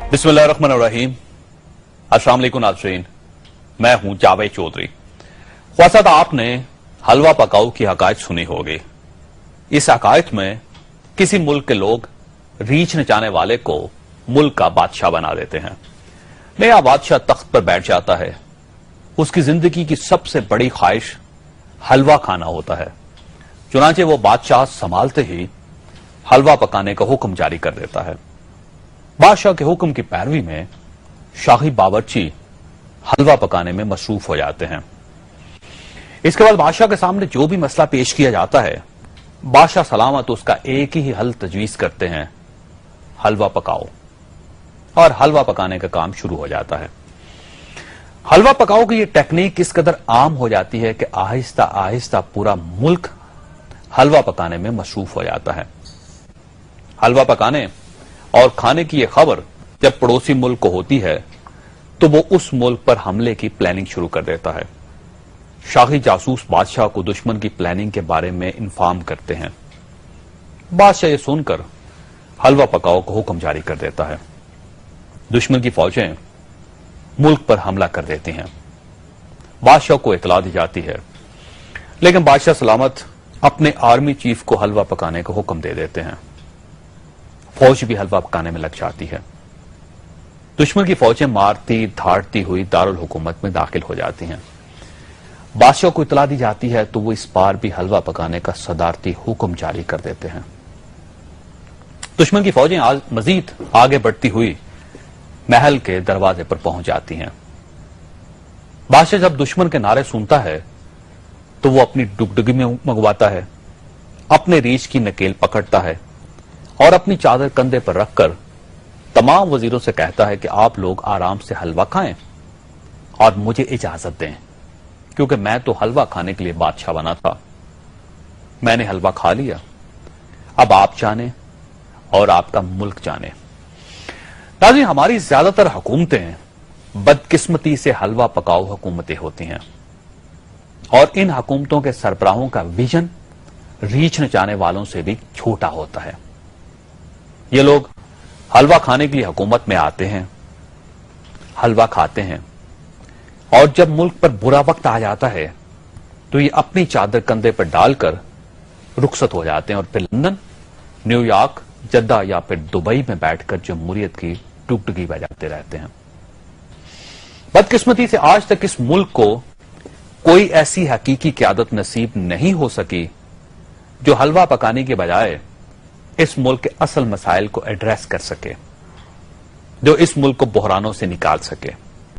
बिस्मिल्लाहिर्रहमानिर्रहीम। अस्सलाम वालेकुम नाज़रीन, मैं हूं जावेद चौधरी। ख्वासा आपने हलवा पकाओ की हकायत सुनी होगी। इस हकायत में किसी मुल्क के लोग रीछ नचाने वाले को मुल्क का बादशाह बना देते हैं। नया बादशाह तख्त पर बैठ जाता है। उसकी जिंदगी की सबसे बड़ी ख्वाहिश हलवा खाना होता है। चुनांचे वो बादशाह संभालते ही हलवा पकाने का हुक्म जारी कर देता है। बादशाह के हुक्म की पैरवी में शाही बावर्ची हलवा पकाने में मसरूफ हो जाते हैं। इसके बाद बादशाह के सामने जो भी मसला पेश किया जाता है, बादशाह सलामत उसका एक ही हल तजवीज करते हैं, हलवा पकाओ। और हलवा पकाने का काम शुरू हो जाता है। हलवा पकाओ की यह टेक्निक इस कदर आम हो जाती है कि आहिस्ता आहिस्ता पूरा मुल्क हलवा पकाने में मसरूफ हो जाता है। हलवा पकाने और खाने की यह खबर जब पड़ोसी मुल्क को होती है तो वो उस मुल्क पर हमले की प्लानिंग शुरू कर देता है। शाही जासूस बादशाह को दुश्मन की प्लानिंग के बारे में इन्फॉर्म करते हैं। बादशाह ये सुनकर हलवा पकाओ को हुक्म जारी कर देता है। दुश्मन की फौजें मुल्क पर हमला कर देती हैं। बादशाह को इतला दी जाती है, लेकिन बादशाह सलामत अपने आर्मी चीफ को हलवा पकाने का हुक्म दे देते हैं। फौज भी हलवा पकाने में लग जाती है। दुश्मन की फौजें मारती धाड़ती हुई दारुल हुकूमत में दाखिल हो जाती हैं। बादशाह को इतला दी जाती है तो वो इस बार भी हलवा पकाने का सदारती हुक्म जारी कर देते हैं। दुश्मन की फौजें आज मजीद आगे बढ़ती हुई महल के दरवाजे पर पहुंच जाती हैं। बादशाह जब दुश्मन के नारे सुनता है तो वो अपनी डुगडुगी में मंगवाता है, अपने रीछ की नकेल पकड़ता है और अपनी चादर कंधे पर रखकर तमाम वजीरों से कहता है कि आप लोग आराम से हलवा खाएं और मुझे इजाजत दें, क्योंकि मैं तो हलवा खाने के लिए बादशाह बना था। मैंने हलवा खा लिया, अब आप जाने और आपका मुल्क जाने। नाज़रीन, हमारी ज्यादातर हुकूमतें बदकिस्मती से हलवा पकाओ हुकूमतें होती हैं और इन हुकूमतों के सरबराहों का विजन रीछ नचाने वालों से भी छोटा होता है। ये लोग हलवा खाने के लिए हुकूमत में आते हैं, हलवा खाते हैं और जब मुल्क पर बुरा वक्त आ जाता है तो ये अपनी चादर कंधे पर डालकर रुखसत हो जाते हैं और फिर लंदन, न्यूयॉर्क, जद्दा या फिर दुबई में बैठकर जमहूरियत की डुगडुगी बजाते रहते हैं। बदकिस्मती से आज तक इस मुल्क को कोई ऐसी हकीकी क़यादत नसीब नहीं हो सकी जो हलवा पकाने के बजाय इस मुल्क के असल मसाइल को एड्रेस कर सके, जो इस मुल्क को बहरानों से निकाल सके।